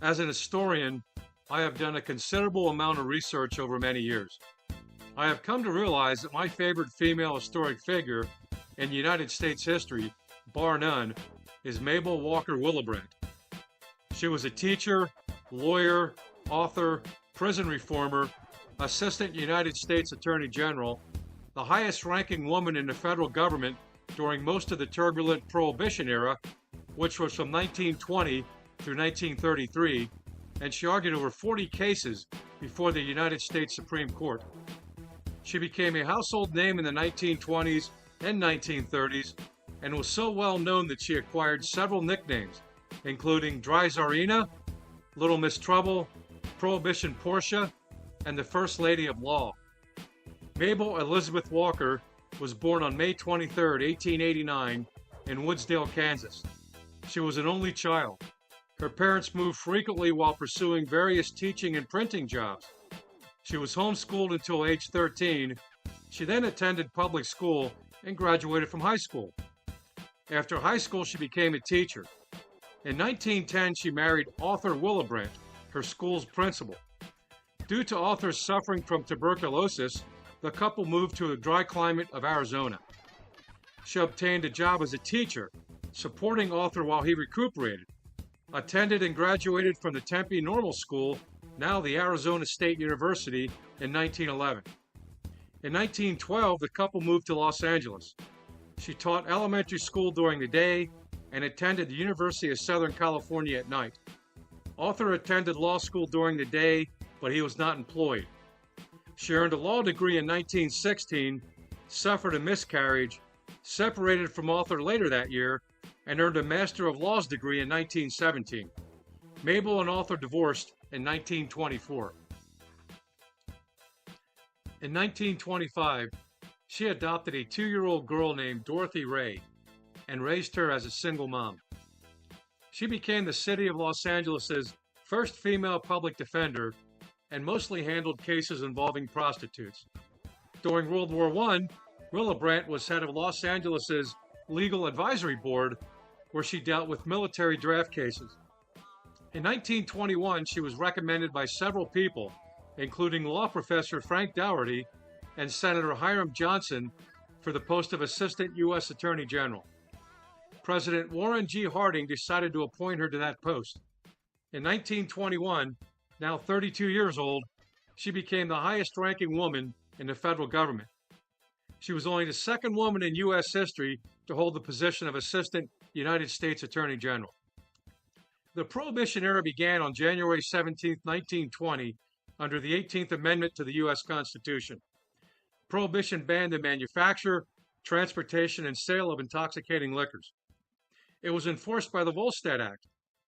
As an historian, I have done a considerable amount of research over many years. I have come to realize that my favorite female historic figure in United States history, bar none, is Mabel Walker Willebrandt. She was a teacher, lawyer, author, prison reformer, Assistant United States Attorney General, the highest-ranking woman in the federal government during most of the turbulent Prohibition era, which was from 1920 through 1933, and she argued over 40 cases before the United States Supreme Court. She became a household name in the 1920s and 1930s and was so well known that she acquired several nicknames, including Dry Czarina, Little Miss Trouble, Prohibition Portia, and the First Lady of Law. Mabel Elizabeth Walker was born on May 23, 1889, in Woodsdale, Kansas. She was an only child. Her parents moved frequently while pursuing various teaching and printing jobs. She was homeschooled until age 13. She then attended public school and graduated from high school. After high school, she became a teacher. In 1910, she married Arthur Willebrandt, her school's principal. Due to Arthur's suffering from tuberculosis, the couple moved to the dry climate of Arizona. She obtained a job as a teacher, supporting Arthur while he recuperated, attended and graduated from the Tempe Normal School, now the Arizona State University, in 1911. In 1912, the couple moved to Los Angeles. She taught elementary school during the day and attended the University of Southern California at night. Arthur attended law school during the day, but he was not employed. She earned a law degree in 1916, suffered a miscarriage, separated from Arthur later that year, and earned a Master of Laws degree in 1917. Mabel and Arthur divorced in 1924. In 1925, she adopted a 2-year-old girl named Dorothy Ray and raised her as a single mom. She became the city of Los Angeles' first female public defender and mostly handled cases involving prostitutes. During World War I, Willebrandt was head of Los Angeles' Legal Advisory Board, where she dealt with military draft cases. In 1921, she was recommended by several people, including law professor Frank Dougherty and Senator Hiram Johnson, for the post of Assistant U.S. Attorney General. President Warren G. Harding decided to appoint her to that post. In 1921, now 32 years old, she became the highest-ranking woman in the federal government. She was only the second woman in U.S. history to hold the position of Assistant United States Attorney General. The Prohibition era began on January 17, 1920, under the 18th Amendment to the U.S. Constitution. Prohibition banned the manufacture, transportation, and sale of intoxicating liquors. It was enforced by the Volstead Act,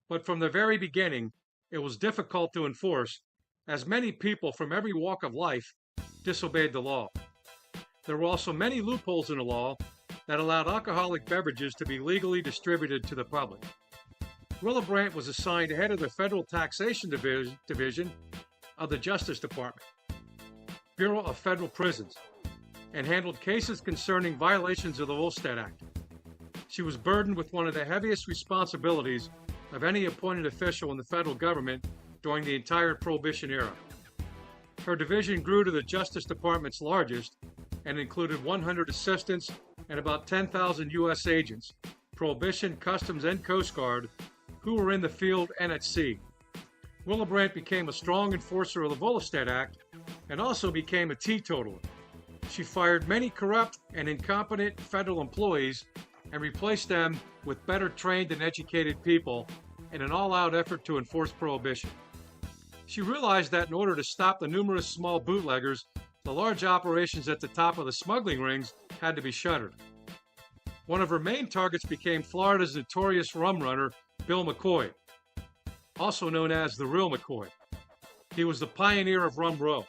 but from the very beginning, it was difficult to enforce, as many people from every walk of life disobeyed the law. There were also many loopholes in the law that allowed alcoholic beverages to be legally distributed to the public. Willebrandt was assigned head of the Federal Taxation Division of the Justice Department, Bureau of Federal Prisons, and handled cases concerning violations of the Volstead Act. She was burdened with one of the heaviest responsibilities of any appointed official in the federal government during the entire Prohibition era. Her division grew to the Justice Department's largest and included 100 assistants and about 10,000 U.S. agents, Prohibition, Customs, and Coast Guard, who were in the field and at sea. Willebrandt became a strong enforcer of the Volstead Act and also became a teetotaler. She fired many corrupt and incompetent federal employees and replaced them with better trained and educated people in an all-out effort to enforce prohibition. She realized that in order to stop the numerous small bootleggers, the large operations at the top of the smuggling rings had to be shuttered. One of her main targets became Florida's notorious rum runner, Bill McCoy, also known as the Real McCoy. He was the pioneer of Rum Row.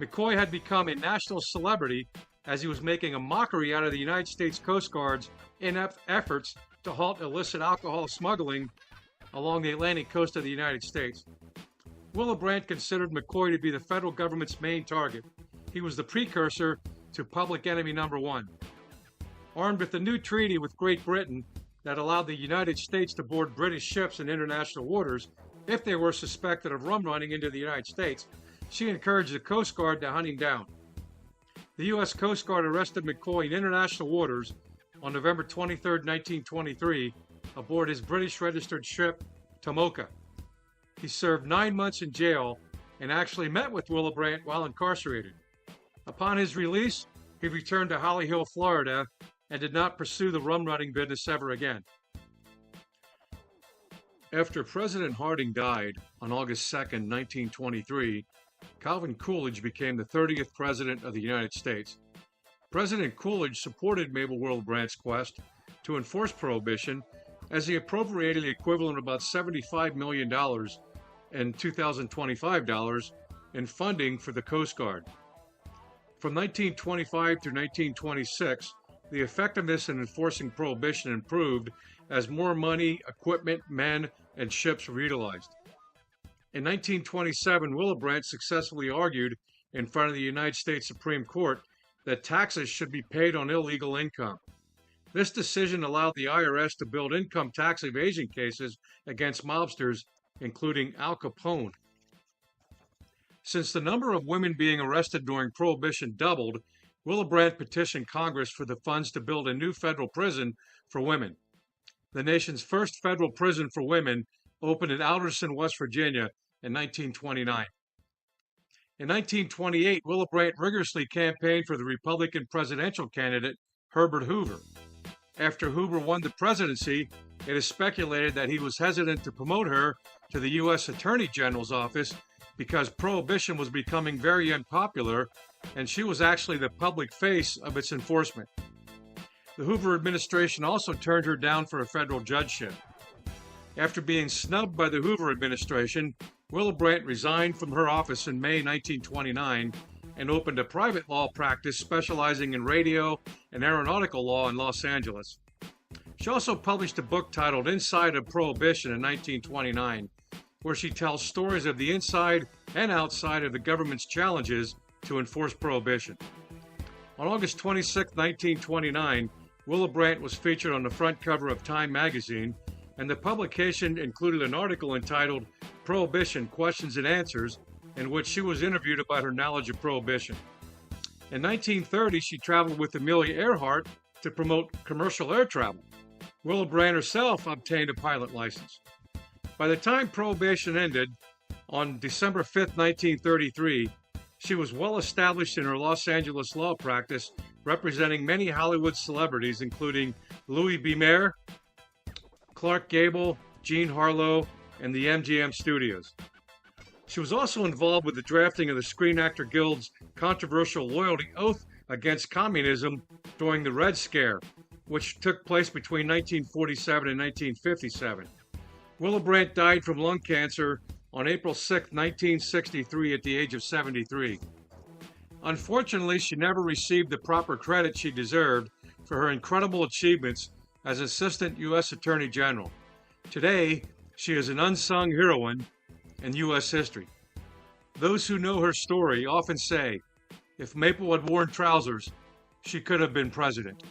McCoy had become a national celebrity as he was making a mockery out of the United States Coast Guard's inept efforts to halt illicit alcohol smuggling along the Atlantic coast of the United States. Willebrandt considered McCoy to be the federal government's main target. He was the precursor to public enemy number one. Armed with the new treaty with Great Britain that allowed the United States to board British ships in international waters, if they were suspected of rum running into the United States, she encouraged the Coast Guard to hunt him down. The U.S. Coast Guard arrested McCoy in international waters on November 23, 1923, aboard his British-registered ship, Tomoka. He served 9 months in jail and actually met with Willebrandt while incarcerated. Upon his release, he returned to Holly Hill, Florida, and did not pursue the rum running business ever again. After President Harding died on August 2, 1923, Calvin Coolidge became the 30th President of the United States. President Coolidge supported Mabel Willebrandt's quest to enforce Prohibition, as he appropriated the equivalent of about $75 million in 2025 dollars in funding for the Coast Guard. From 1925 through 1926, the effectiveness in enforcing Prohibition improved as more money, equipment, men, and ships were utilized. In 1927, Willebrandt successfully argued in front of the United States Supreme Court that taxes should be paid on illegal income. This decision allowed the IRS to build income tax evasion cases against mobsters, including Al Capone. Since the number of women being arrested during Prohibition doubled, Willebrandt petitioned Congress for the funds to build a new federal prison for women. The nation's first federal prison for women opened in Alderson, West Virginia in 1929. In 1928, Willebrandt rigorously campaigned for the Republican presidential candidate, Herbert Hoover. After Hoover won the presidency, it is speculated that he was hesitant to promote her to the U.S. Attorney General's office because Prohibition was becoming very unpopular, and she was actually the public face of its enforcement. The Hoover administration also turned her down for a federal judgeship. After being snubbed by the Hoover administration, Willebrandt resigned from her office in May 1929 and opened a private law practice specializing in radio and aeronautical law in Los Angeles. She also published a book titled Inside of Prohibition in 1929, where she tells stories of the inside and outside of the government's challenges to enforce Prohibition. On August 26, 1929, Willebrandt was featured on the front cover of Time magazine, and the publication included an article entitled Prohibition Questions and Answers, in which she was interviewed about her knowledge of Prohibition. In 1930, she traveled with Amelia Earhart to promote commercial air travel. Willebrandt herself obtained a pilot license. By the time Prohibition ended, on December 5, 1933, she was well established in her Los Angeles law practice, representing many Hollywood celebrities, including Louis B. Mayer, Clark Gable, Jean Harlow, and the MGM Studios. She was also involved with the drafting of the Screen Actor Guild's controversial loyalty oath against communism during the Red Scare, which took place between 1947 and 1957. Willebrandt died from lung cancer on April 6, 1963, at the age of 73. Unfortunately, she never received the proper credit she deserved for her incredible achievements as Assistant U.S. Attorney General. Today, she is an unsung heroine in U.S. history. Those who know her story often say, if Maple had worn trousers, she could have been president.